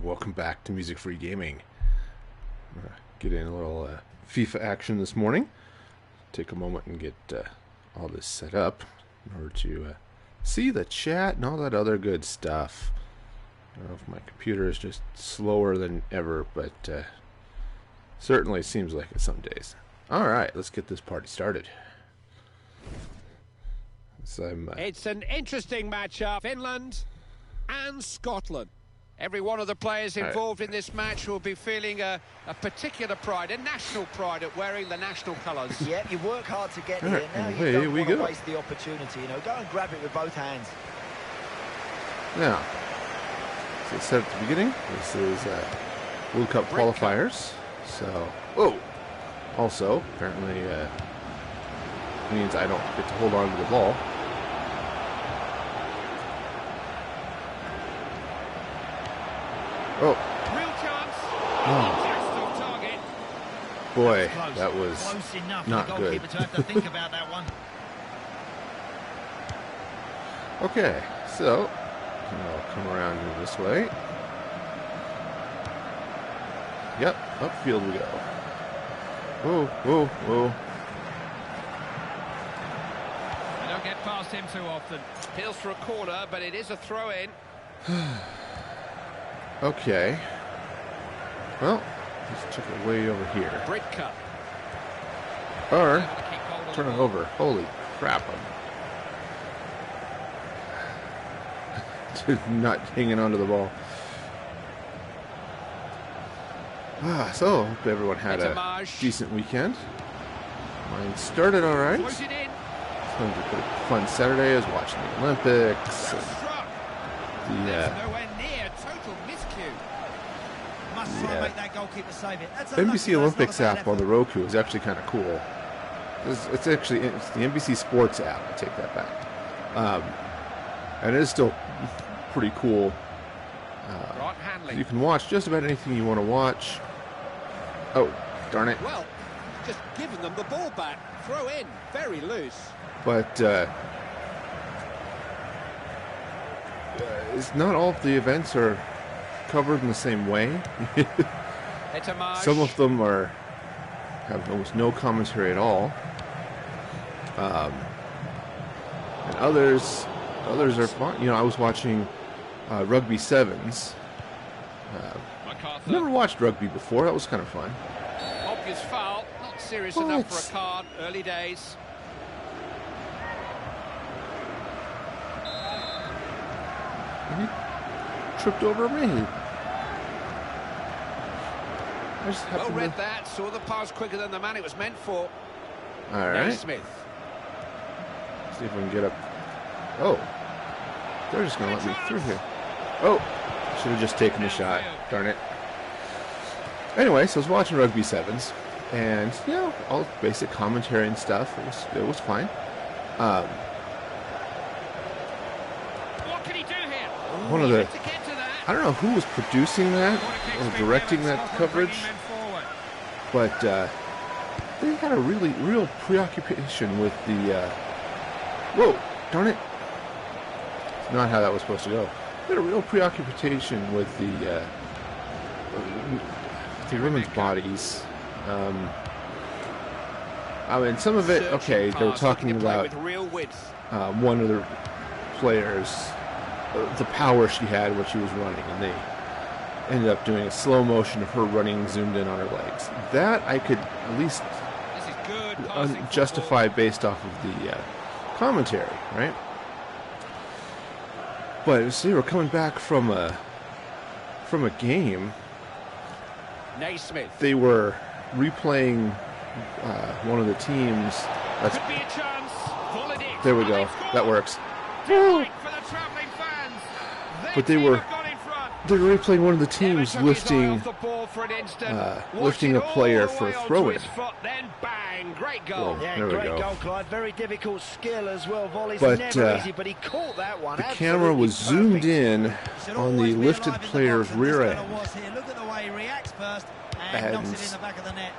welcome back to Music Free Gaming. Get in a little FIFA action this morning. Take a moment and get all this set up in order to see the chat and all that other good stuff. I don't know if my computer is just slower than ever, but certainly seems like it some days. Alright, let's get this party started. So it's an interesting matchup. Finland and Scotland. Every one of the players involved in this match will be feeling a particular pride, a national pride at wearing the national colours. Yeah, you work hard to get here. Now you don't want to waste the opportunity. You know, go and grab it with both hands. Now, as I said at the beginning, this is World Cup qualifiers. So, also apparently means I don't get to hold on to the ball. Real chance. Oh. Target. Boy, that was close enough not for the good. goalkeeper to have to think about that one. Okay, so I'll come around here this way. Yep, upfield we go. Whoa. They don't get past him too often. Peels for a corner, but it is a throw-in. Okay. Well, let's check it way over here. Brick cut. Or turn it over. Holy crap! I'm not hanging onto the ball. So hope everyone had a decent weekend. Mine started all right. Floated in. It's going to be a fun Saturday. I was watching the Olympics. Nowhere near total miscue. Must try and make that goalkeeper save it. That's NBC Olympics app on the Roku is actually kind of cool. It's the NBC Sports app. I take that back. And it is still pretty cool. You can watch just about anything you want to watch. Oh, darn it. Well, just giving them the ball back. Throw in. Very loose. But it's not all of the events are covered in the same way. Some of them have almost no commentary at all. And others are fun. You know, I was watching Rugby Sevens. Never watched rugby before. That was kind of fun. Obvious foul. Not serious enough for a card. Early days. He tripped over me. I just well read that. Saw the pass quicker than the man it was meant for. All right. Smith. See if we can get up. Oh, they're just going to let me through here. Oh, should have just taken the shot. Darn it. Anyway, so I was watching Rugby Sevens, and you know, all basic commentary and stuff. It was fine. What can he do here? One of the, I don't know who was producing that or directing that coverage, but they had a real preoccupation with the. Whoa, darn it! It's not how that was supposed to go. They had a real preoccupation with the women's bodies. I mean, some of it, okay, they were talking about one of the players, the power she had when she was running, and they ended up doing a slow motion of her running zoomed in on her legs. That I could at least justify based off of the commentary, right? But as they were coming back from a game, they were replaying one of the teams. There we go. That works. But they were replaying one of the teams lifting a player for a throw-in. Goal. Yeah, there we great go. goal, Clyde. Very difficult skill as well. Volleys but, never easy, but he caught that one. The camera was zoomed in on the lifted player's rear end. Look at the way he reacts first and knocks it in the back of the net.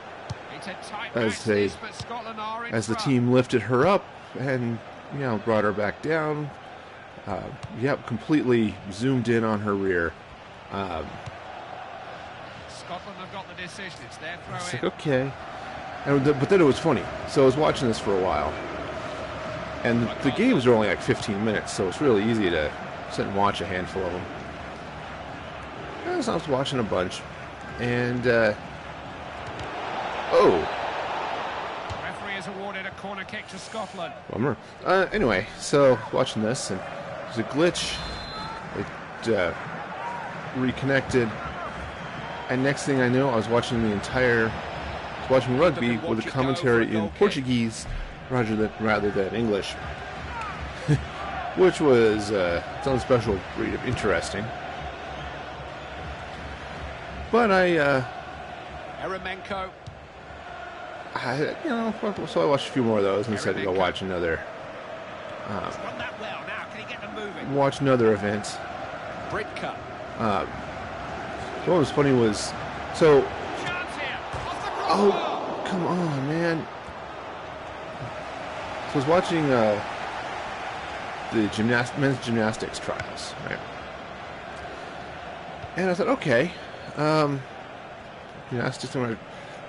As the team lifted her up and brought her back down, completely zoomed in on her rear. Scotland have got the decision. It's their throw It's in. like, okay. But then it was funny. So I was watching this for a while. And the games are only like 15 minutes, so it's really easy to sit and watch a handful of them. And so I was watching a bunch. And, Referee has awarded a corner kick to Scotland. bummer. Anyway, so watching this, and there's a glitch. It reconnected. And next thing I know, I was watching watching rugby with a commentary in Portuguese rather than English, which was its own special breed of interesting. But Eremenko. So I watched a few more of those and decided to go watch another. He's run that well. Now can he get them moving? Watch another event. Britka. What was funny was so. Chance here. Off the Oh, crossbar. come on, man! So I was watching the men's gymnastics trials, right? And I thought, okay, gymnastics.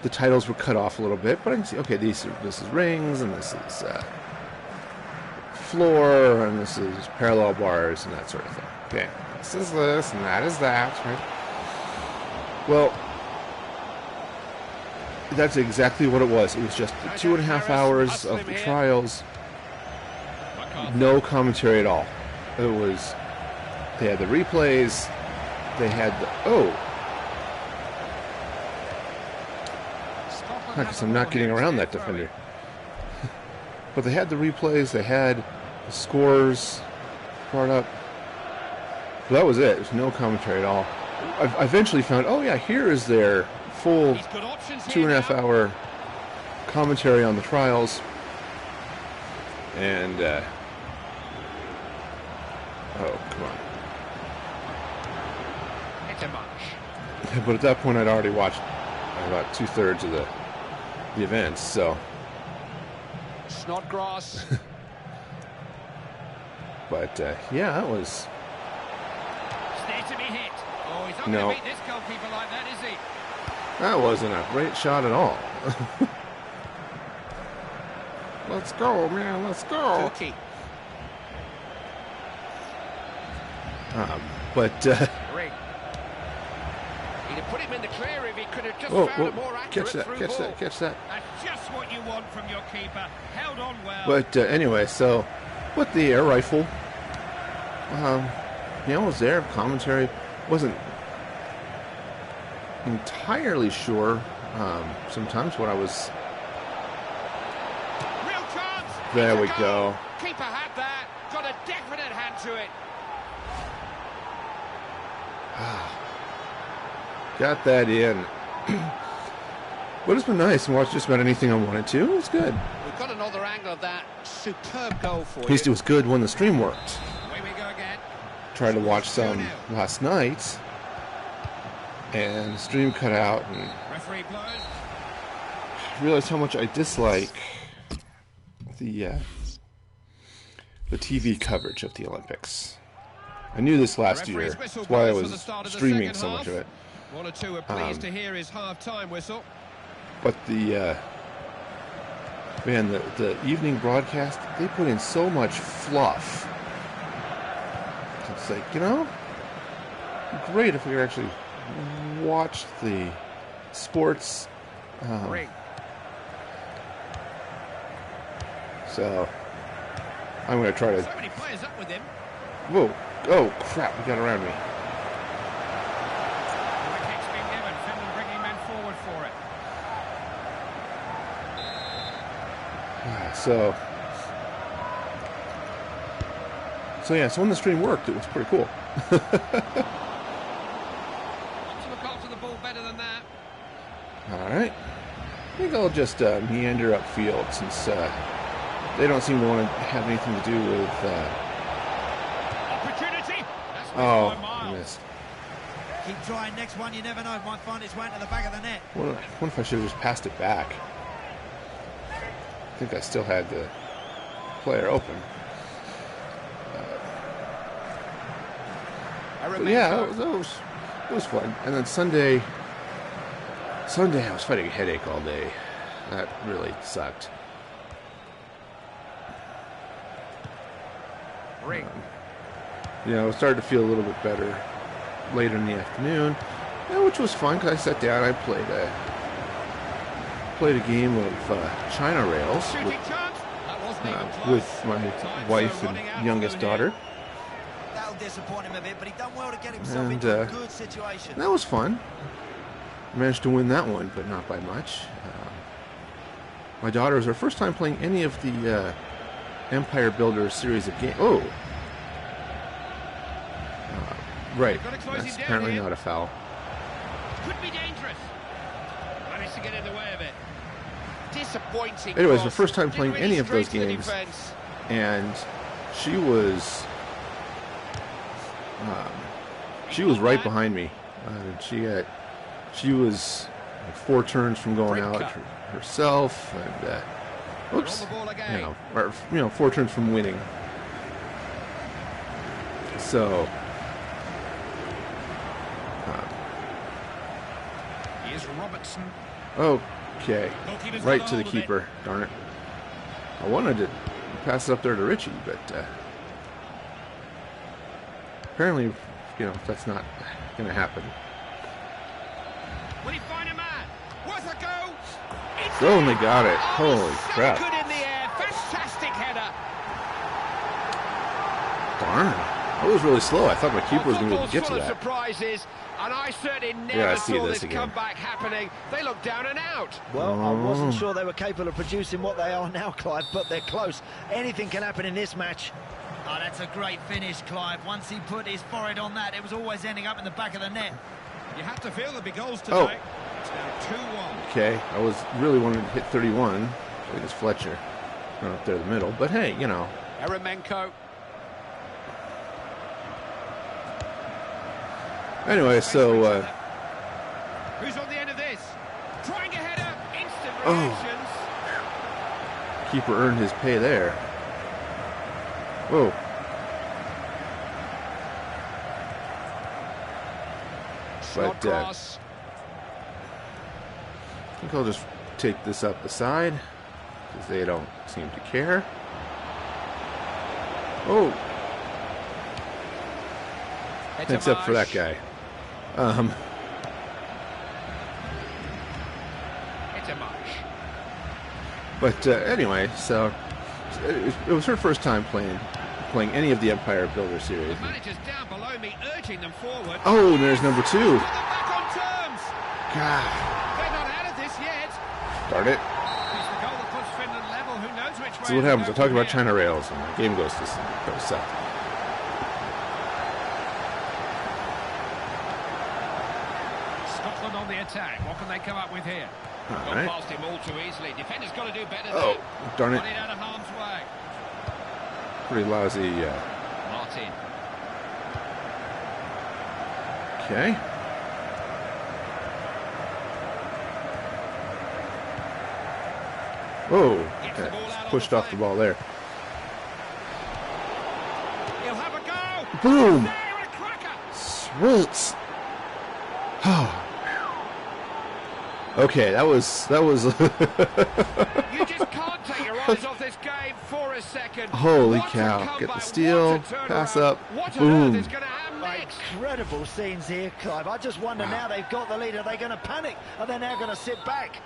The titles were cut off a little bit, but I can see, okay, this is rings, and this is floor, and this is parallel bars, and that sort of thing. Okay, this is this, and that is that, right? Well, that's exactly what it was. It was just the 2.5 hours of the trials, no commentary at all. It was, they had the replays, they had the, because I'm not getting around that defender. But they had the replays, they had the scores brought up. But that was it. There's no commentary at all. I eventually found, oh yeah, here is their full 2.5 hour commentary on the trials. And, oh, come on. But at that point, I'd already watched about 2/3 of the events, so. Snodgrass. But, yeah, that was. It's there to be hit. Oh, he's not No. going to beat this goalkeeper like that, is he? That wasn't a great shot at all. Let's go, man, let's go. Turkey. Ring. He'd have put him in the clear if he could have just found a more accurate through ball. Catch that. That's just what you want from your keeper. Held on well. But anyway, so with the air rifle, was there. Commentary wasn't entirely sure. Sometimes what I was. Real chance. There It's a we goal. go. Keeper had that. Got a definite hand to it. Got that in. But it's been nice and watched just about anything I wanted to. It was good. We've got another angle of that superb goal for At least it was good when the stream worked. Away we go again. Tried to watch some last night, and the stream cut out, and Referee blows. realized how much I dislike the TV coverage of the Olympics. I knew this last year. That's why I was streaming so much of it. One or two are pleased to hear his half-time whistle. But the evening broadcast, they put in so much fluff. It's like, it'd be great if we could actually watch the sports. So I'm going to try to. So many players up with him. Whoa! Oh crap! He got around me. The kick's been given. Finland bringing men forward for it. So when the stream worked, it was pretty cool. Want to look after the ball better than that. All right. I think I'll just meander upfield since they don't seem to want to have anything to do with. Opportunity. That's Oh, by Miles. I missed. Keep trying. Next one, you never know. It might find its way into the back of the net. What if I should have just passed it back? I think I still had the player open. But yeah, it was fun. And then Sunday, Sunday I was fighting a headache all day. That really sucked. Yeah, I started to feel a little bit better later in the afternoon, which was fun because I sat down and I played a game of China Rails with my wife and youngest daughter. That'll disappoint him a bit, but he done well to get himself into a good situation. That was fun. I managed to win that one, but not by much. My daughter was her first time playing any of the Empire Builder series of games. Oh! Right. That's apparently not a foul. Could be dangerous. Managed to get in the way of it. Disappointing. Anyways, her first time playing any of those games, and she was right behind me. She was like 4 turns from going out herself, and oops, 4 turns from winning. So. Robertson. Okay, right to the keeper. Darn it! I wanted to pass it up there to Richie, but apparently, that's not going to happen. Will he find a man? Worth a go? Oh, and they got it! Holy crap! Good in the air, fantastic header. Darn! That was really slow. I thought my keeper was going to be able to get to that. Surprises. And I certainly never saw this comeback happening. They look down and out. Well, I wasn't sure they were capable of producing what they are now, Clive, but they're close. Anything can happen in this match. Oh, that's a great finish, Clive. Once he put his forehead on that, it was always ending up in the back of the net. You have to feel there'll be goals tonight. It's now 2-1. Okay, I was really wanting to hit 31. I think it's Fletcher. Not up there in the middle. But hey, Eremenko. Anyway, so who's on the end of this? Trying a header, instant reactions. Keeper earned his pay there. Whoa. But I think I'll just take this up the side because they don't seem to care. Oh. Except for that guy. It's a much. But anyway, so it was her first time playing any of the Empire Builder series. The manager's down below me, urging them forward. Oh, and there's number 2. Put them back on terms. God. They're not out of this yet. Darn it. It's the goal that puts Finland level. Who knows which way? So what happens? I talk about China Rails, and the game goes south. On the attack, what can they come up with here? All Got right. past him all too easily. Defender's got to do better. Oh, darn it! Got it out of harm's way. Pretty lousy. Martin. Okay. Whoa! Okay. Pushed off the ball there. He'll have a go. Boom! There, a cracker. Sweet. Okay, that was. You just can't take your eyes off this game for a second. Holy What a cow! comeback, Get the steal, pass up, what boom. is going to happen next? Incredible scenes here, Clive. I just wonder now they've got the lead. Are they going to panic? Are they now going to sit back?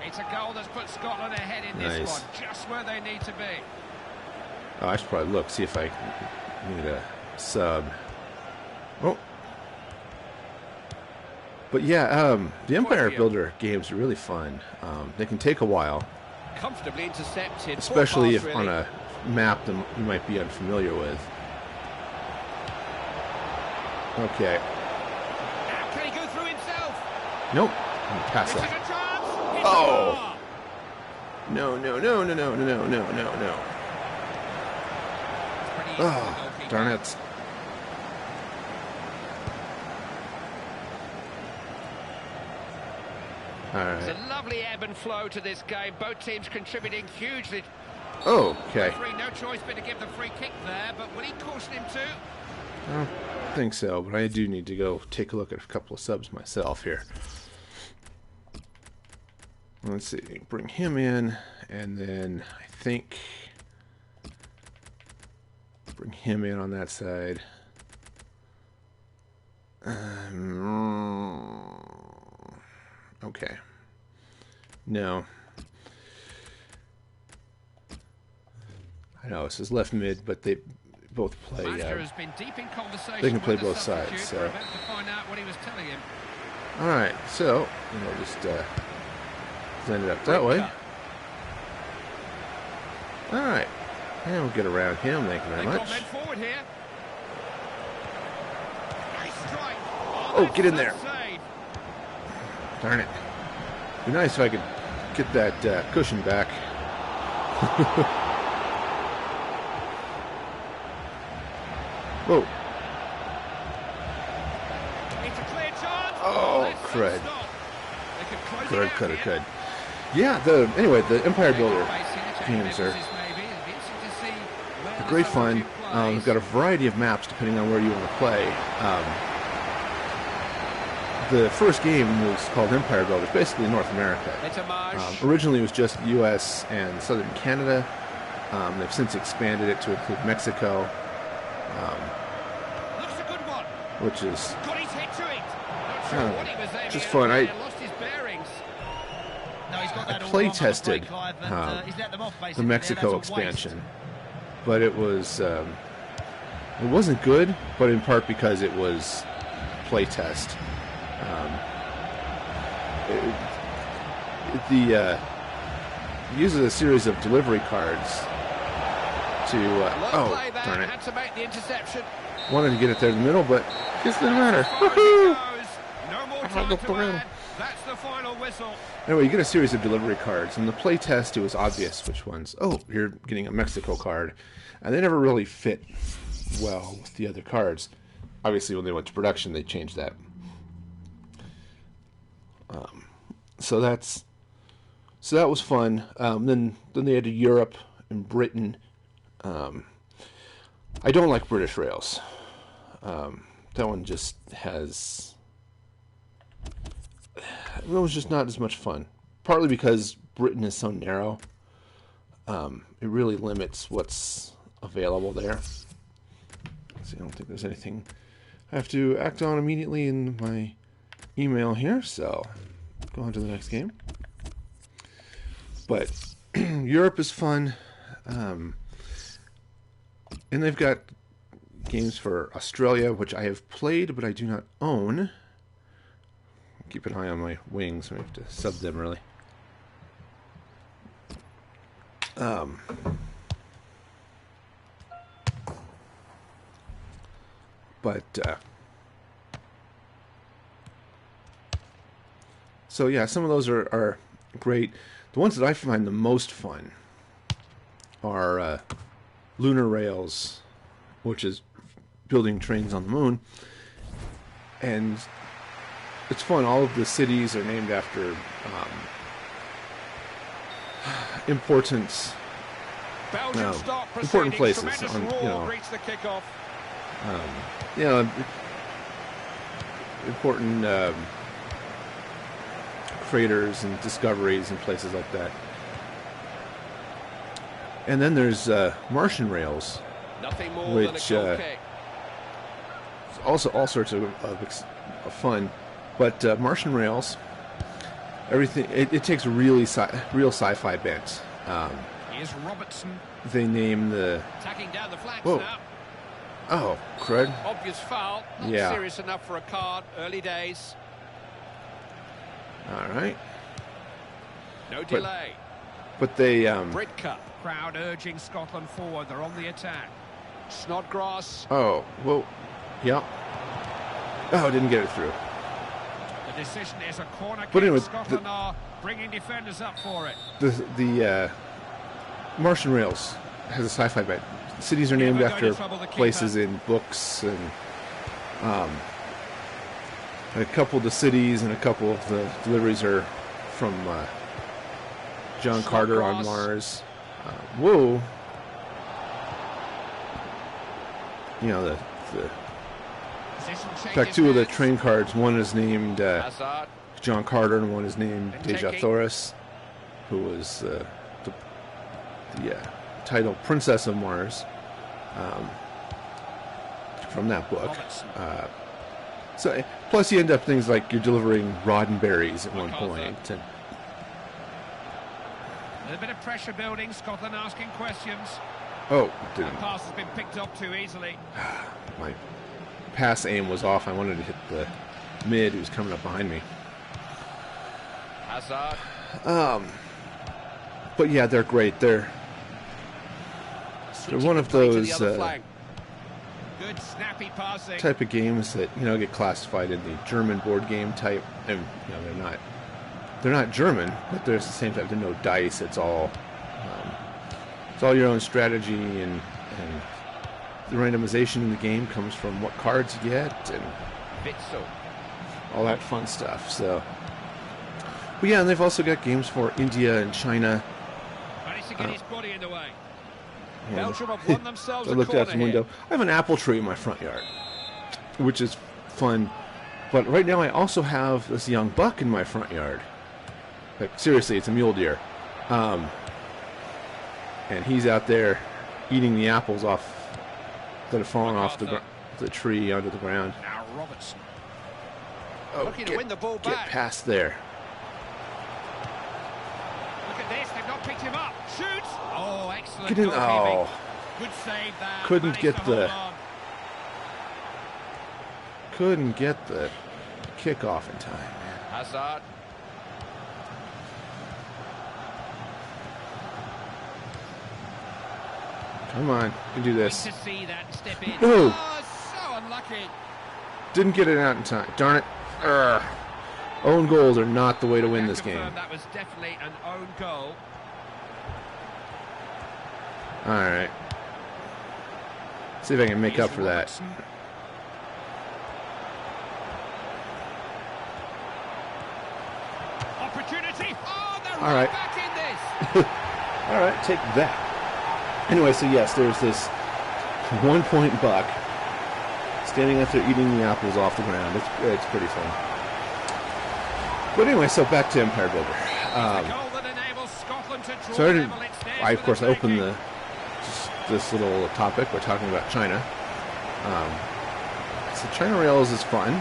It's a goal that's put Scotland ahead in this one, just where they need to be. Oh, I should probably look, see if I need a sub. Oh. But yeah, the Empire Builder games are really fun. They can take a while. Comfortably intercepted. Especially if on a map that you might be unfamiliar with. Okay. Now can he go through himself? Nope. Pass This is that. a chance. It's Oh. a bar. No. It's pretty easy for the Oh, goalkeeper. darn it. All It's right. a lovely ebb and flow to this game. Both teams contributing hugely. Oh, okay. Referee, no choice but to give the free kick there, but will he caution him too? I don't think so, but I do need to go take a look at a couple of subs myself here. Let's see, bring him in, and then I think bring him in on that side. Okay. No. I know this is left mid, but they both play. They can play both sides. So. All right. So we'll just send it up that way. All right. And we'll get around him. Thank you very much. Oh, get in there. Darn it. It'd be nice if I could get that cushion back. Whoa. Oh, crud. Crud. Yeah, anyway, the Empire Builder games are great fun. We've got a variety of maps depending on where you want to play. The first game was called Empire Builder. It's basically North America. Originally, it was just U.S. and Southern Canada. They've since expanded it to include Mexico, which is just fun. I play tested the Mexico expansion, but it wasn't good. But in part because it was play test. It uses a series of delivery cards to oh, darn it. Wanted to get it there in the middle, but it just didn't matter. Woohoo! Anyway, you get a series of delivery cards. In the play test, it was obvious which ones. Oh, you're getting a Mexico card. And they never really fit well with the other cards. Obviously, when they went to production, they changed that. So that was fun. Then they added Europe and Britain. I don't like British Rails. That one just has. It was just not as much fun. Partly because Britain is so narrow. It really limits what's available there. See, I don't think there's anything I have to act on immediately in my email here, so go on to the next game. But Europe is fun, and they've got games for Australia, which I have played but I do not own. Keep an eye on my wings. I have to sub them really. So yeah, some of those are great. The ones that I find the most fun are Lunar Rails, which is building trains on the moon. And it's fun. All of the cities are named after important places. Important craters and discoveries and places like that. And then there's Martian Rails, which also all sorts of fun. But Martian Rails, everything it takes a real sci-fi bent. Here's Robertson. They name the attacking down the flanks whoa. Now. Oh, crud! Obvious foul. Not serious enough for a card. Early days. All right. No delay. But they Britka. Crowd urging Scotland forward. They're on the attack. Snodgrass. Oh, whoa. Yep. Oh, didn't get it through. The decision is a corner kick. But anyway, Scotland are bringing defenders up for it. The Martian Rails has a sci-fi bent. Cities are named after places in books, and a couple of the cities and a couple of the deliveries are from John Carter on Mars. Whoa. You know, in fact, two of the train cards, one is named John Carter and one is named Deja Thoris. who was the title Princess of Mars from that book. So plus you end up things like you're delivering Roddenberries at one point. And a little bit of pressure building, Scotland asking questions. oh, didn't. That pass has been picked up too easily. My pass aim was off. I wanted to hit the mid who's coming up behind me. Hazard. But yeah, they're great. They're one of those good snappy passing. type of games that get classified in the German board game type, and they're not German, but they're the same type. There's no dice. It's all your own strategy, and the randomization in the game comes from what cards you get and all that fun stuff. So, but yeah, and they've also got games for India and China. Managed to get his body in the way. Belgium have won themselves I looked out the window. I have an apple tree in my front yard, which is fun. But right now I also have this young buck in my front yard. Like, seriously, it's a mule deer. And he's out there eating the apples off that have fallen off the tree onto the ground. Now Robertson. Oh, Looking to win the ball back. Get past there. Look at this, they've not picked him up. Shoots! Oh, excellent. Get in. Oh. Good save there. Couldn't get the kick off in time, man. Hazard. Come on, you can do this. To see that step in. No. Oh, so unlucky. Didn't get it out in time. Darn it. Own goals are not the way to win this game. That was definitely an own goal. All right. See if I can make up for that. Opportunity. Oh, they're all right. back in this. All right, take that. Anyway, so yes, there's this 1 point buck standing up there eating the apples off the ground. It's pretty fun. But anyway, so back to Empire Builder. So I of course opened this little topic by talking about China. So China Rails is fun.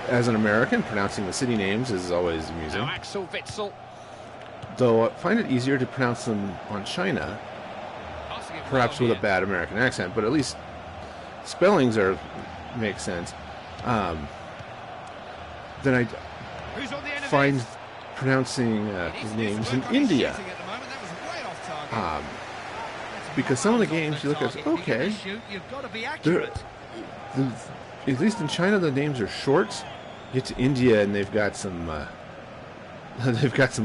As an American, pronouncing the city names is always amusing. Now Axel Witsel. Though I find it easier to pronounce them on China, perhaps with a bad American accent, but at least spellings make sense. Then I find pronouncing the names in India. Because some of the games you look at, okay, at least in China the names are short. You get to India and they've got some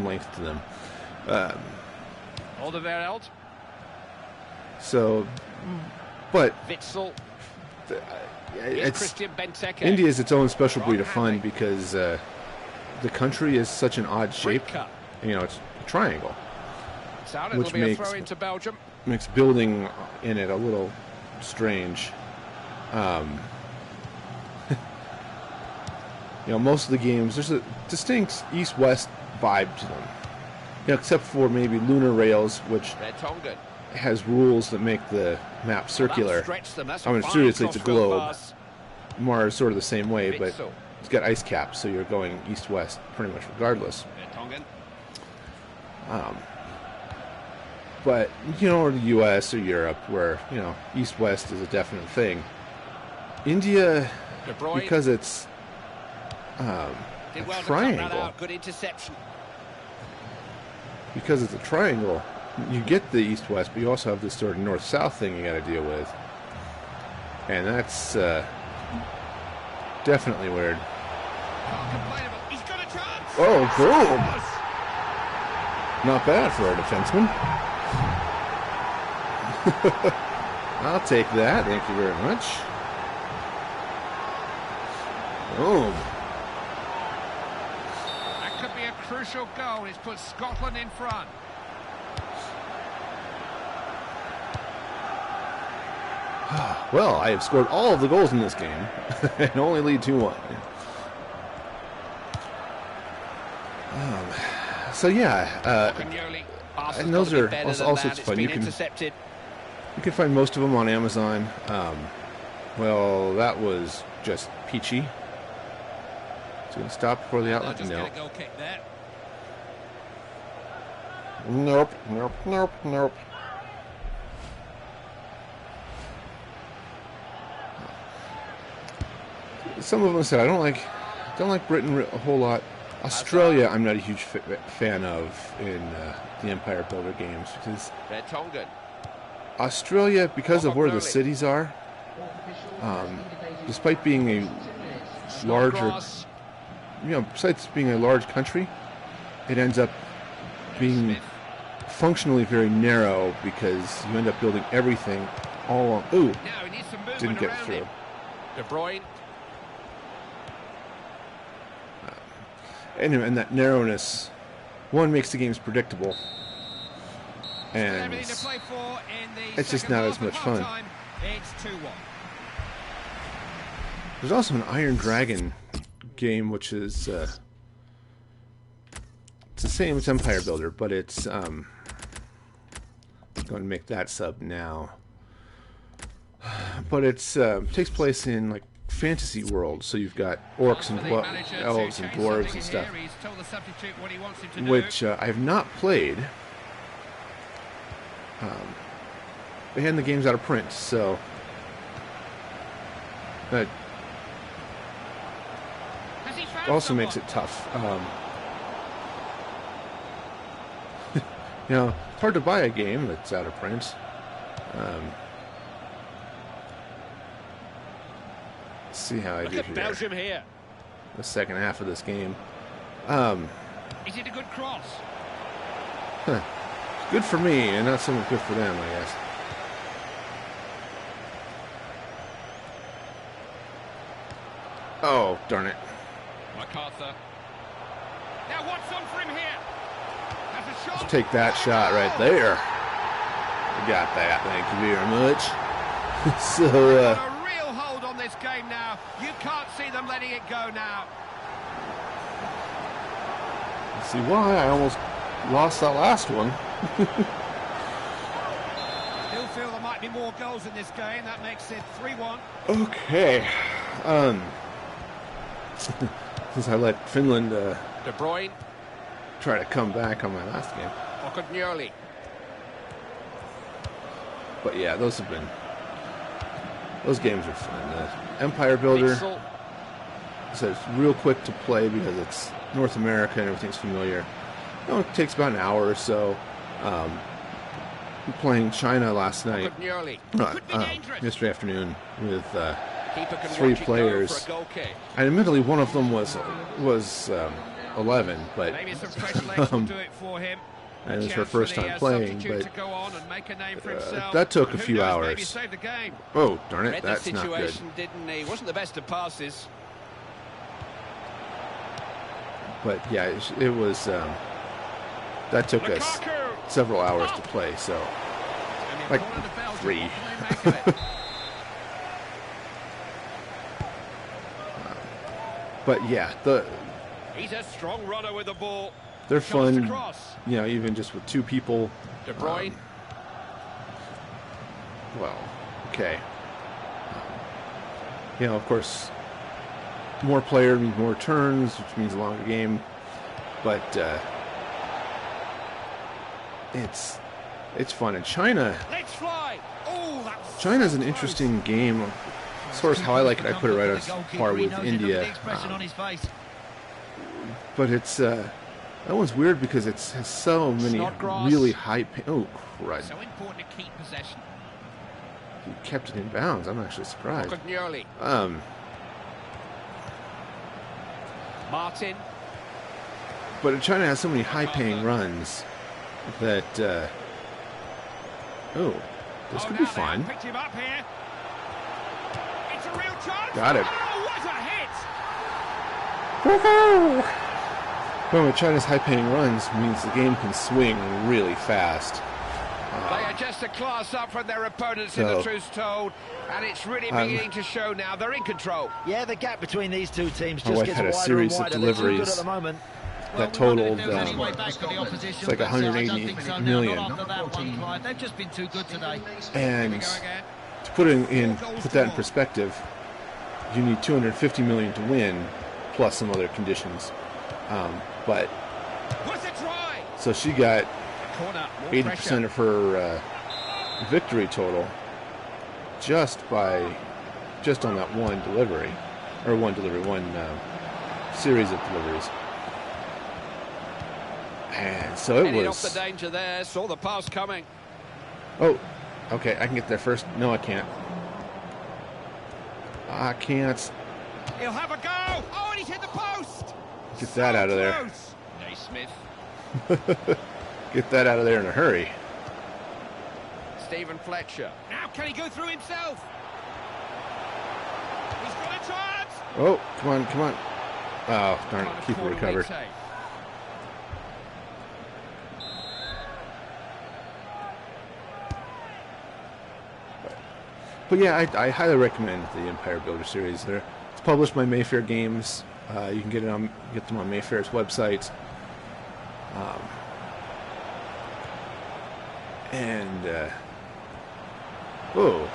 length to them. So, but India is its own special breed of fun because the country is such an odd shape. It's a triangle, which makes building in it a little strange. Most of the games, there's a distinct east-west vibe to them. Except for maybe Lunar Rails, which has rules that make the map circular. I mean, seriously, it's a globe. Mars sort of the same way, but it's got ice caps, so you're going east-west pretty much regardless. But, or the U.S. or Europe, where, east-west is a definite thing. India, because it's a triangle. Good interception. Because it's a triangle, you get the east-west, but you also have this sort of north-south thing you got to deal with. And that's definitely weird. He's got a chance. Oh, boom! Not bad for a defenseman. I'll take that. Thank you very much. Boom. That could be a crucial goal. It's put Scotland in front. Well, I have scored all of the goals in this game and only lead 2-1. So yeah, and those are all sorts of fun. You can find most of them on Amazon. Well, that was just peachy. It's going to stop before the outlet. No. Nope. Some of them said I don't like Britain a whole lot. Australia, I'm not a huge fan of in the Empire Builder games because Australia, because of where the cities are, despite being a larger, besides being a large country, it ends up being functionally very narrow because you end up building everything all along. Ooh, didn't get through. De Bruyne. And that narrowness, one, makes the games predictable, and it's just not as much fun. There's also an Iron Dragon game, which is it's the same as Empire Builder, but it's I'm going to make that sub now. But it's takes place in like fantasy world, so you've got orcs and elves and dwarves and stuff, which I have not played. They had the games out of print, so that also makes it tough. It's hard to buy a game that's out of print. Let's see how I do here. The second half of this game. Is it a good cross? It's good for me, and not so much good for them, I guess. Oh, darn it. MacArthur. Now what's on for him here? That's a shot. Let's take that shot right there. We got that. Thank you very much. So, this game now. You can't see them letting it go now. Let's see why I almost lost that last one. Still feel there might be more goals in this game. That makes it 3-1. Okay. Since I let Finland De Bruyne try to come back on my last game. But yeah, those games are fun. Empire Builder, so it's real quick to play because it's North America and everything's familiar. It takes about an hour or so. Playing China last night, yesterday afternoon, with 3 players. And admittedly, one of them was 11, but and it was her first time playing, but that took a few hours. Oh, darn it, that's not good. He wasn't the best of passes. But yeah, it was, that took us several hours to play, so, like 3. But yeah, he's a strong runner with the ball. They're fun, even just with 2 people. De Bruyne. Well, okay. Of course, more player means more turns, which means a longer game. But it's fun. And China. Let's fly. China's an interesting game. As far as how I like it, I put it right on par with India. But it's that one's weird because it has so many really high. Oh, Christ! So important to keep possession. He kept it in bounds. I'm actually surprised. Martin. But China has so many high-paying runs that. This could be fun. Picked him up here. It's a real chance. Got it. Oh, what a hit! Woohoo! Well, with China's high-paying runs means the game can swing really fast. They are just a class up from their opponents, in the truth told, and it's really beginning to show now. They're in control. Yeah, the gap between these two teams just gets had a wider series and wider. of deliveries at the moment. that totaled it's like 180 million. They've just been too good today. And to put that in perspective, you need 250 million to win, plus some other conditions. But so she got 80% of her victory total just on that one series of deliveries. And so it was. Off the danger there, saw the pass coming. Oh, okay, I can get there first. No, I can't. I can't. He'll have a go. Oh, and he's hit the post. Get that out of there. Naismith. Get that out of there in a hurry. Stephen Fletcher. Now can he go through himself? He's got a chance. Oh, come on, come on. Oh, darn it. Keeper recovered. But yeah, I highly recommend the Empire Builder series. It's published by Mayfair Games. You can get them on Mayfair's website. Oh,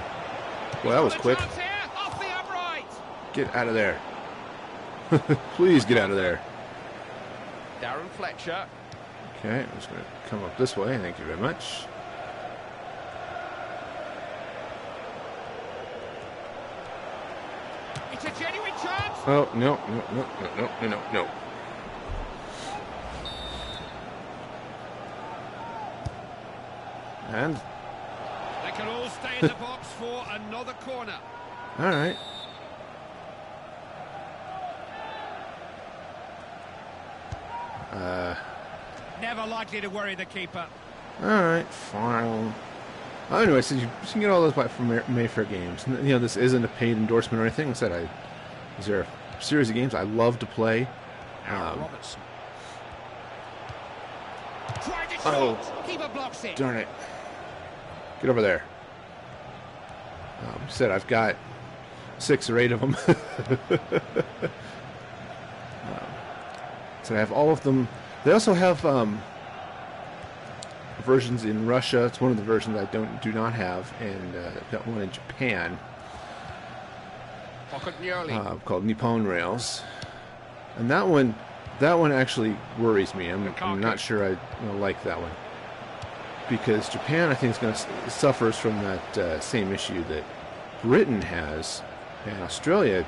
well, that was quick. Get out of there. Please get out of there. Darren Fletcher. Okay, I'm just going to come up this way. Thank you very much. It's a genuine chance. Oh, no. And They can all stay in the box for another corner. all right. Never likely to worry the keeper. All right, fine. Anyway, so you can get all those from Mayfair Games. You know, this isn't a paid endorsement or anything. Like I said, these are a series of games I love to play. Robertson. Keeper blocks it. Darn it. Get over there. Said I've got 6 or 8 of them. So I have all of them. They also have versions in Russia. It's one of the versions I do not have, and I've got one in Japan called Nippon Rails, and that one actually worries me. I'm not sure I like that one, because Japan, I think, suffers from that same issue that Britain has, and Australia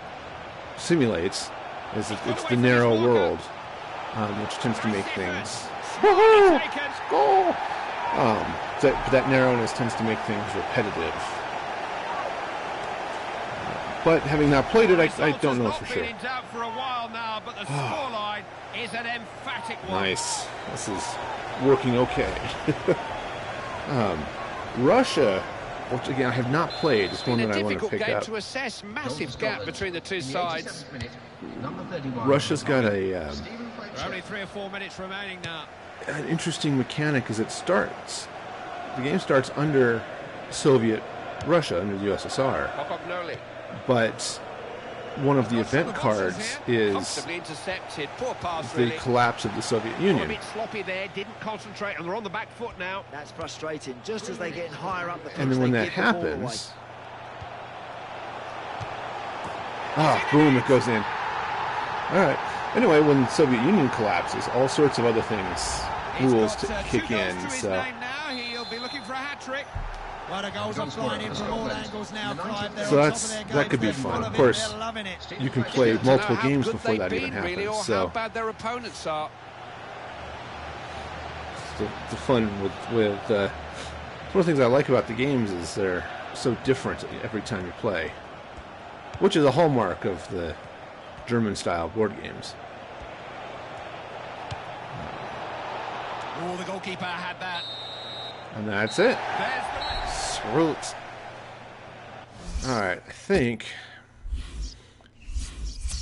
simulates. It's the narrow world, which tends to make things. Goal! That narrowness tends to make things repetitive. But having not played it, I don't know for sure. Nice. This is working okay. Russia, which again I have not played, is one that I want to pick up. To assess. Massive gap between the two sides. Russia's got a Only 3 or 4 minutes remaining now. An interesting mechanic is the game starts under Soviet Russia, under the USSR, but one of the event cards is the collapse of the Soviet Union. A bit sloppy there, didn't concentrate, and they're on the back foot now. That's frustrating, just as they get higher up the pitch. And then when that happens, boom, it goes in. All right. Anyway, when the Soviet Union collapses, all sorts of other things, rules kick in. So he'll be looking for a hat-trick. Well, the goals are flying in from all angles now, Clive. So that could be fun. Of course, you can play multiple games before that even happens. Really, or so how bad their opponents are. The fun with one of the things I like about the games is they're so different every time you play, which is a hallmark of the German-style board games. Oh, the goalkeeper had that. And that's it. Sweet. All right, I think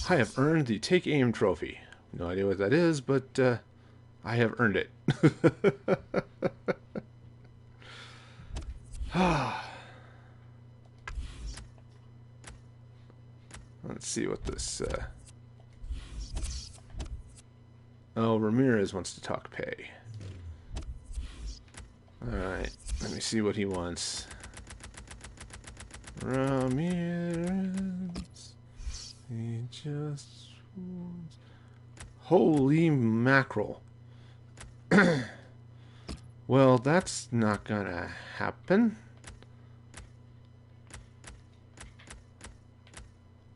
I have earned the Take Aim trophy. No idea what that is, but I have earned it. Let's see what this... Oh, Ramirez wants to talk pay. Alright, let me see what he wants. Ramirez, he just wants... Holy mackerel. Well, that's not gonna happen.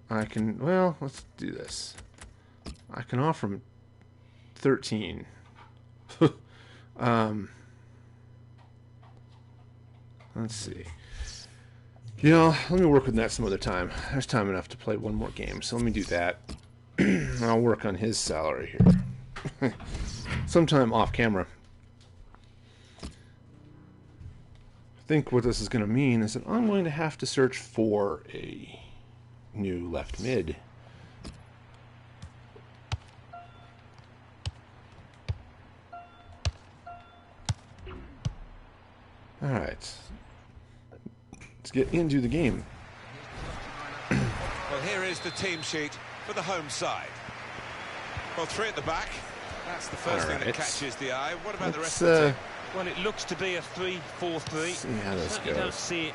I can, well, let's do this. I can offer him 13. Let's see. You know, let me work with that some other time. There's time enough to play one more game, so let me do that. I'll work on his salary here. Sometime off camera. I think what this is going to mean is that I'm going to have to search for a new left mid. Alright. Let's get into the game. Well, here is the team sheet for the home side. Well, 3 at the back. That's the first thing that catches the eye. What about the rest of the team? Well, it looks to be a 3-4-3. See how this goes. You don't see it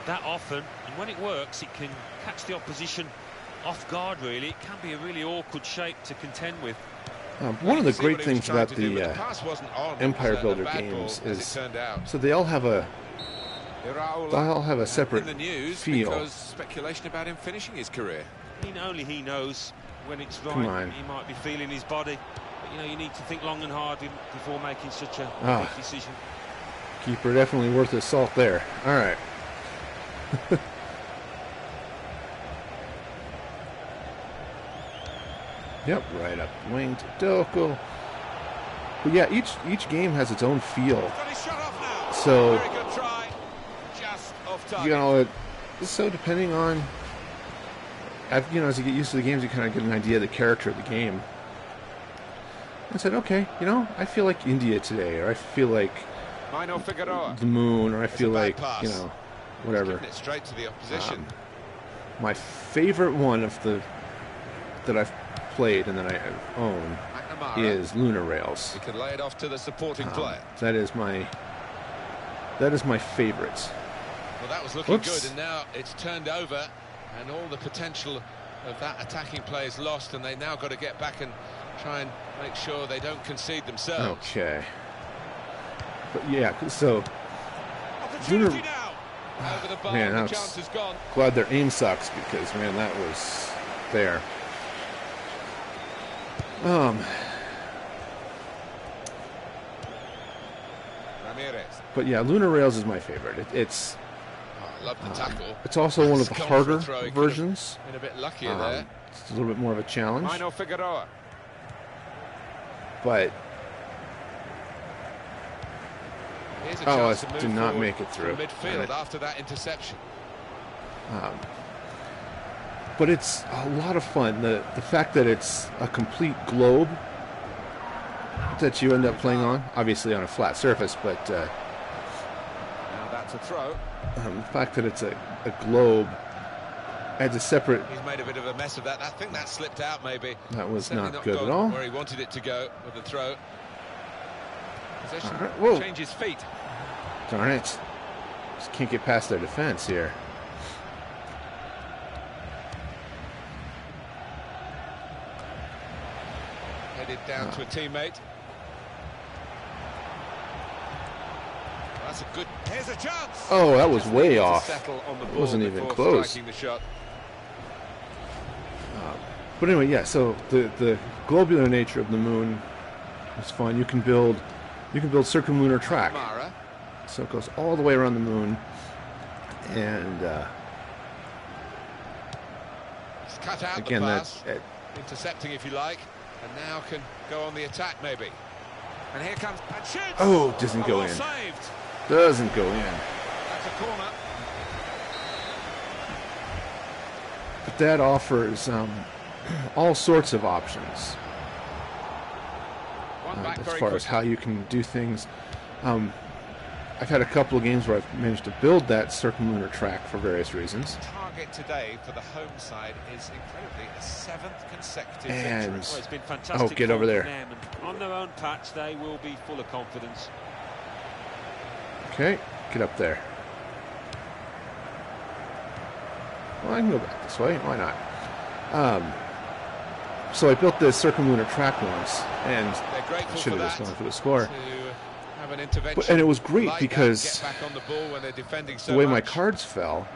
that often, and when it works, it can catch the opposition off guard, really. It can be a really awkward shape to contend with. One of the great things about the Empire Builder games is so they all have a separate in the news feel. Because speculation about him finishing his career. Only he knows when it's right. Come on. He might be feeling his body, but you know, you need to think long and hard before making such a big decision. Keeper definitely worth his salt there. All right. Yep, right up wing to Doko. But yeah, each game has its own feel. So Very good try. Just off target. you know, so depending on, as you get used to the games, you kind of get an idea of the character of the game. I said, okay, I feel like India today, or I feel like the moon, or I feel like whatever. It straight to the opposition. My favorite one of that I've played and that I own is Lunar Rails. He can lay it off to the supporting player. That is my favorite. Well, that was looking good, and now it's turned over, and all the potential of that attacking play is lost, and they now got to get back and try and make sure they don't concede themselves. Okay. But yeah, so Lunar. Over the bar, Man, the I'm chance is gone. glad their aim sucks because man, that was there. Ramirez. But yeah, Lunar Rails is my favorite. It's I love the tackle. It's also one of the harder versions. Been a bit luckier there. It's a little bit more of a challenge. Mino Figueroa. But Here's a I chance to did move not forward make it through. midfield after that interception. But it's a lot of fun. The fact that it's a complete globe that you end up playing on, obviously on a flat surface, but Now that's a throw. the fact that it's a globe adds a separate. He's made a bit of a mess of that. I think that slipped out maybe. That was Certainly not good gone at all. Where he wanted it to go with the throw. Possession Whoa. changes feet. Darn it. Just can't get past their defense here. Headed down to a teammate. That's a good. Here's a chance. Oh, that was Just way needed to off. settle on the It ball wasn't even before close. striking the shot. But anyway, yeah. So the globular nature of the moon is fun. You can build circumlunar track. Mara. So it goes all the way around the moon, and He's cut out again, the that's pass. Intercepting, if you like, and now can go on the attack maybe. And here comes and shoots. Oh, doesn't go well in. Saved. Doesn't go in. That's a corner. But that offers all sorts of options One back as very far quick. as how you can do things. I've had a couple of games where I've managed to build that circumlunar track for various reasons. target today for the home side is incredibly a 7th consecutive And victory. Well, it's been fantastic. get over there. And on their own patch, they will be full of confidence. Okay, get up there. Well, I can go back this way. Why not? So I built this circumlunar track once, and I should have just gone for the score. And it was great because the way my cards fell,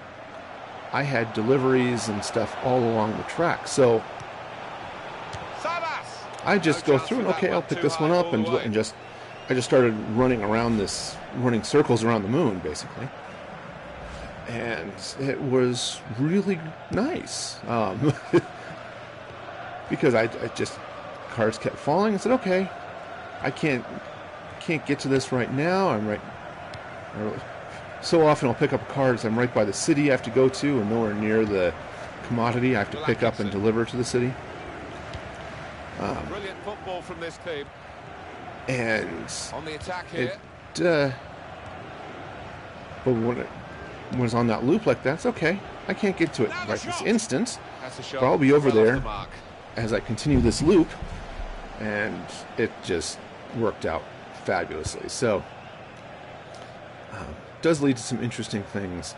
I had deliveries and stuff all along the track. So I just go through and, okay, I'll pick this one up, and I just started running circles around the moon, basically. And it was really nice. Because I just, cards kept falling. I said, okay, I can't get to this right now. So often I'll pick up cards. I'm right by the city I have to go to, and nowhere near the commodity I have to pick up and deliver to the city. Brilliant football from this team. And on the attack here. But when it was on that loop like that, it's okay. I can't get to it right this instant, but I'll be over there as I continue this loop, and it just worked out fabulously. So does lead to some interesting things.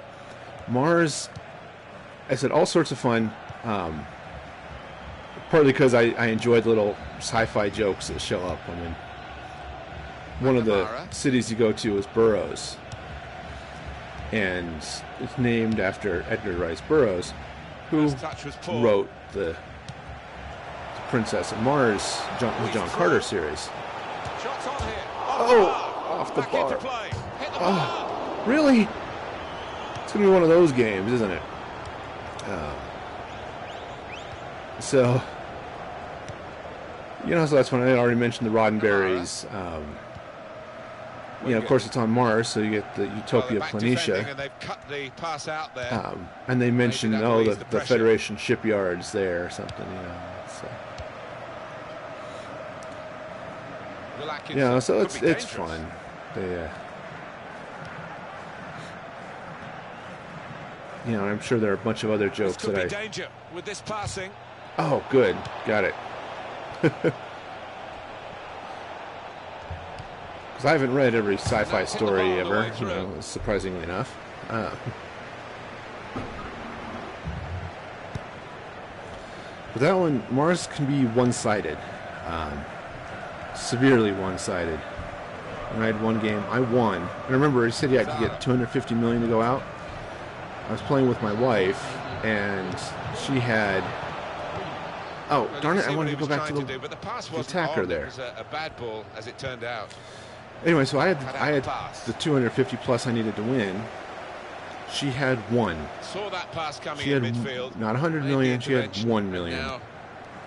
Mars, I said, all sorts of fun, partly because I enjoyed little sci-fi jokes that show up. I mean, one of the cities you go to is Burroughs, and it's named after Edgar Rice Burroughs, who wrote the Princess of Mars, the John Carter series. Off the bar. Oh, really? It's going to be one of those games, isn't it? So that's when I already mentioned the Roddenberry's. Of course, it's on Mars, so you get the Utopia Planitia. And they've cut the pass out there. And they mentioned, the Federation shipyards there or something, so it's fun. I'm sure there are a bunch of other jokes that I. Danger with this passing. Oh, good, got it. Because I haven't read every sci-fi story ever, surprisingly enough. But that one, Mars can be one-sided. Severely one-sided. When I had one game, I won. And remember, I said you had to get 250 million to go out. I was playing with my wife, and she had. Oh, darn it! I wanted to go back to the attacker there. It was a bad ball, as it turned out. Anyway, so I had the 250 plus I needed to win. She had one. Saw that pass coming she had in midfield. Not 100 million. She had 1 million. Now,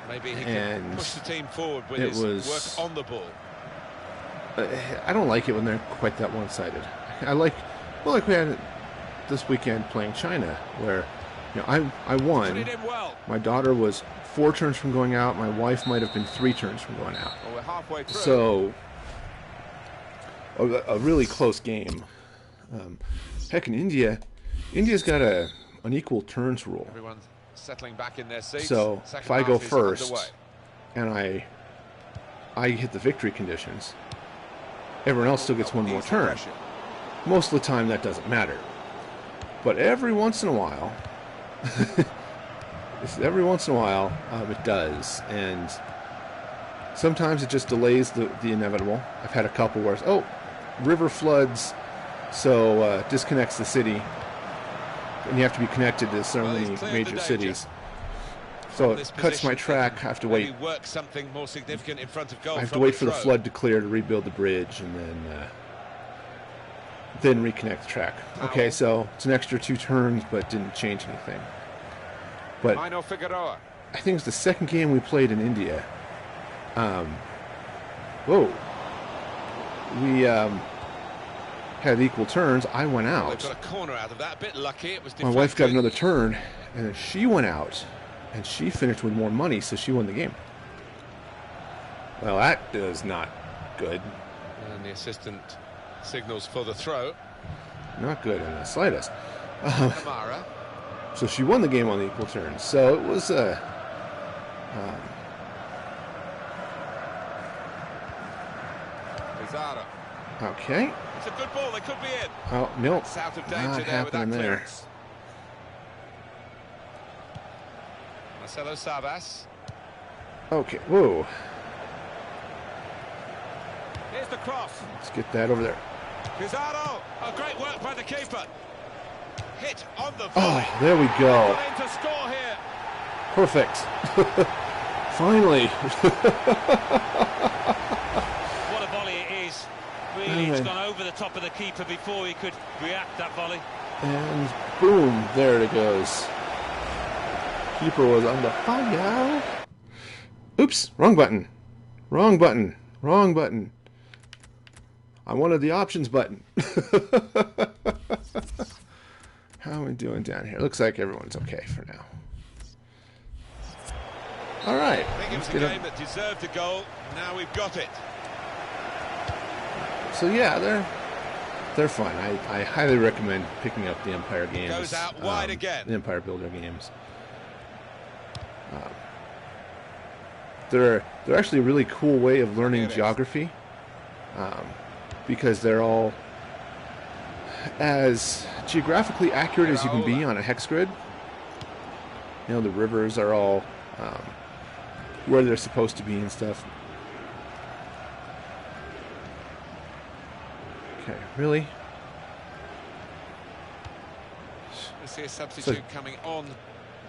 maybe he can push the team forward with his work on the ball. I don't like it when they're quite that one-sided. I like we had this weekend playing China, where I won. Put it in well. My daughter was 4 turns from going out. My wife might have been 3 turns from going out. Well, we're halfway through. So a really close game. Heck, in India's got an equal turns rule. Everyone's settling back in their seats. So if I go first and I hit the victory conditions, everyone else still gets one more turn. Most of the time that doesn't matter. But every once in a while, it does. And sometimes it just delays the inevitable. I've had a couple where river floods, so disconnects the city. And you have to be connected to so many major cities. So it cuts my track. I have to wait. Work something more significant in front of goal. I have to wait for the flood to clear to rebuild the bridge, and then reconnect the track. Okay, so it's an extra 2 turns, but didn't change anything. But I think it's the second game we played in India. We had equal turns. I went out. Got a corner out of that. A bit lucky. It was my wife got another turn, and then she went out, and she finished with more money, so she won the game. Well, that is not good. And the assistant signals for the throw. Not good in the slightest. Kamara. So she won the game on the equal turns. So it was okay. It's a good ball. They could be in. Oh no, it's out of danger not there with that happening there. clearance. Marcelo Sabas. Okay, whoa. Here's the cross. Let's get that over there. Pizarro. Oh, great work by the keeper. Hit on the volley. Oh, there we go. Trying to score here. Perfect. Finally. What a volley it is. Really, it's gone over the top of the keeper before he could react that volley. And boom, there it goes. Keeper was on the fire. Oops, wrong button. Wrong button. Wrong button. I wanted the options button. How are we doing down here? Looks like everyone's okay for now. All right. I think it was a game that deserved a goal. Now we've got it. So yeah, they're fun. I highly recommend picking up the Empire games. Goes out wide again. The Empire Builder games. They're actually a really cool way of learning geography, because they're all as geographically accurate as you can be on a hex grid. You know, the rivers are all where they're supposed to be and stuff. Okay, really? We see a substitute coming on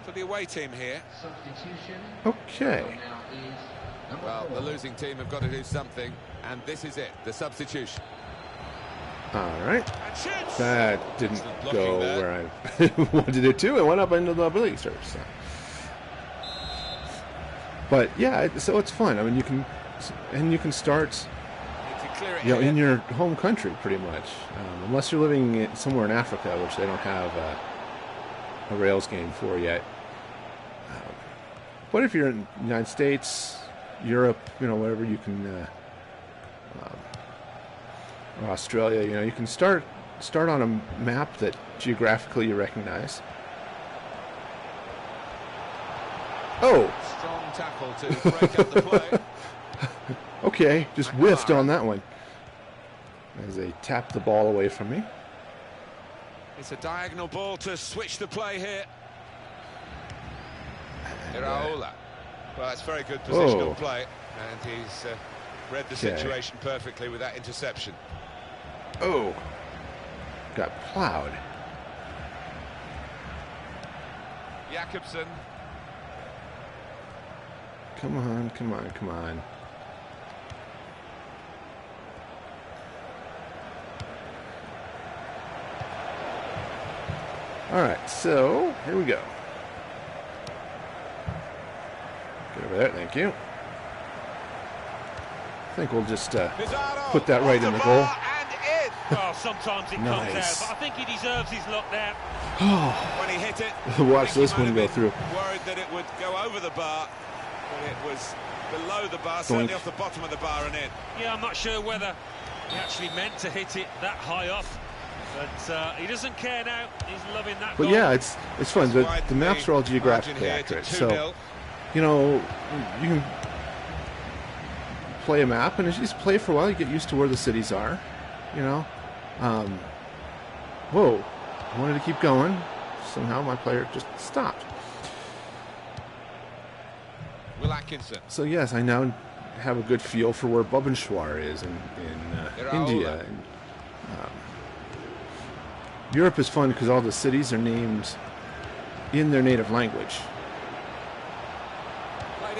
for the away team here. Substitution. Okay. Well, the losing team have got to do something, and this is it, the substitution. All right. That didn't go where I wanted it to. It went up into the bleachers. So. But yeah, so it's fun. I mean, you can start, you know, in your home country pretty much, unless you're living somewhere in Africa, which they don't have a Rails game for yet. But if you're in the United States, Europe, you know, wherever you can, or Australia, you know, you can start on a map that geographically you recognize. Oh! Strong tackle to break up the play. Okay, just whiffed on that one. As they tap the ball away from me. It's a diagonal ball to switch the play here. Iraola. Well, that's very good positional play, and he's read the situation perfectly with that interception. Oh, got plowed. Jakobsen. Come on, come on, come on. All right, so here we go. Get over there, thank you. I think we'll just put that right in the goal. Oh, sometimes it comes out, but I think he deserves his luck there. When he hit it, watch this one go through. Worried that it would go over the bar, but it was below the bar, certainly off the bottom of the bar and in. Yeah, I'm not sure whether he actually meant to hit it that high up, but he doesn't care now. He's loving that goal. But yeah, it's fun. The maps are all geographically accurate, so you know you can play a map and just play for a while. You get used to where the cities are, you know. Whoa, I wanted to keep going. Somehow my player just stopped. Will Atkinson. So yes, I now have a good feel for where Bhubaneswar is in India. And, Europe is fun because all the cities are named in their native language.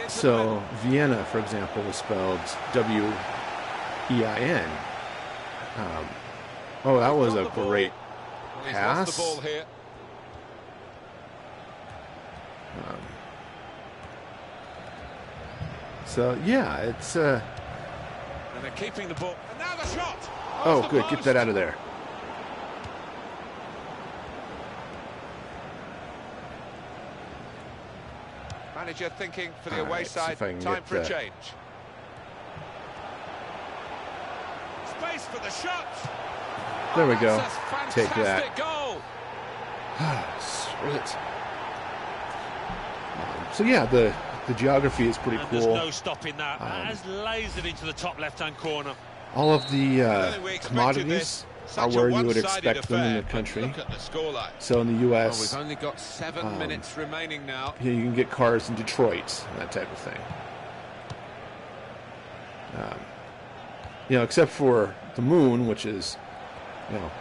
So Vienna, for example, is spelled W-E-I-N. Oh, that was a great pass. The ball here. So yeah, it's and they're keeping the ball. And now the shot. Oh, good. Get that out of there. Manager thinking for the away side. Time for a change. Space for the shot. There we go. That's a take that. Goal. Brilliant. So yeah, the geography is pretty cool. There's no stopping that. That has lasered into the top left-hand corner. All of the commodities are where you would expect them in the country. So in the U.S., we've only got 7 minutes remaining now. You can get cars in Detroit and that type of thing. Except for the moon, which is,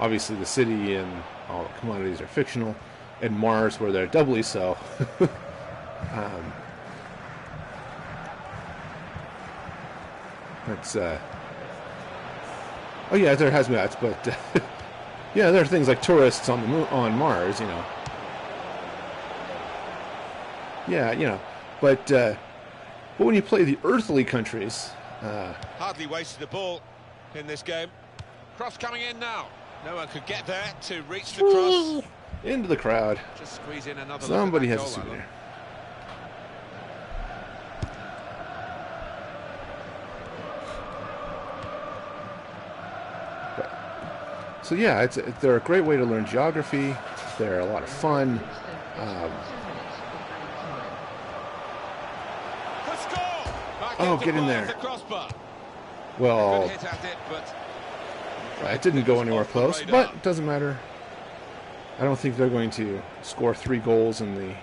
obviously the city, and all the commodities are fictional, and Mars, where they're doubly so. Oh yeah, there has hazmats, but yeah, there are things like tourists on the moon, on Mars, Yeah, but when you play the earthly countries, hardly wasted a ball in this game. Cross coming in now. No one could get there to reach the cross. Into the crowd. Just squeeze in another. Somebody has a souvenir. So yeah, they're a great way to learn geography. They're a lot of fun. Get in there. Well, it didn't go anywhere close, but it doesn't matter. I don't think they're going to score 3 goals in the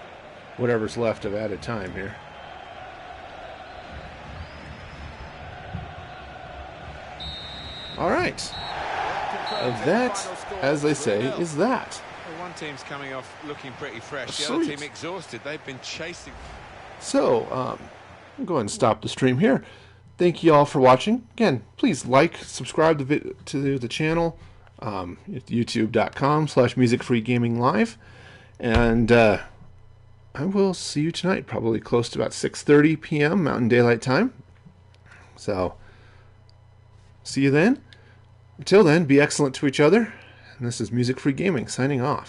whatever's left of added time here. All right. That, as they say, is that. Well, one team's coming off looking pretty fresh. The other team exhausted. They've been chasing. So, I'll go ahead and stop the stream here. Thank you all for watching. Again, please like, subscribe to the channel. YouTube.com/musicfreegaminglive. And I will see you tonight, probably close to about 6:30 p.m. Mountain Daylight Time. So, see you then. Until then, be excellent to each other. And this is Music Free Gaming signing off.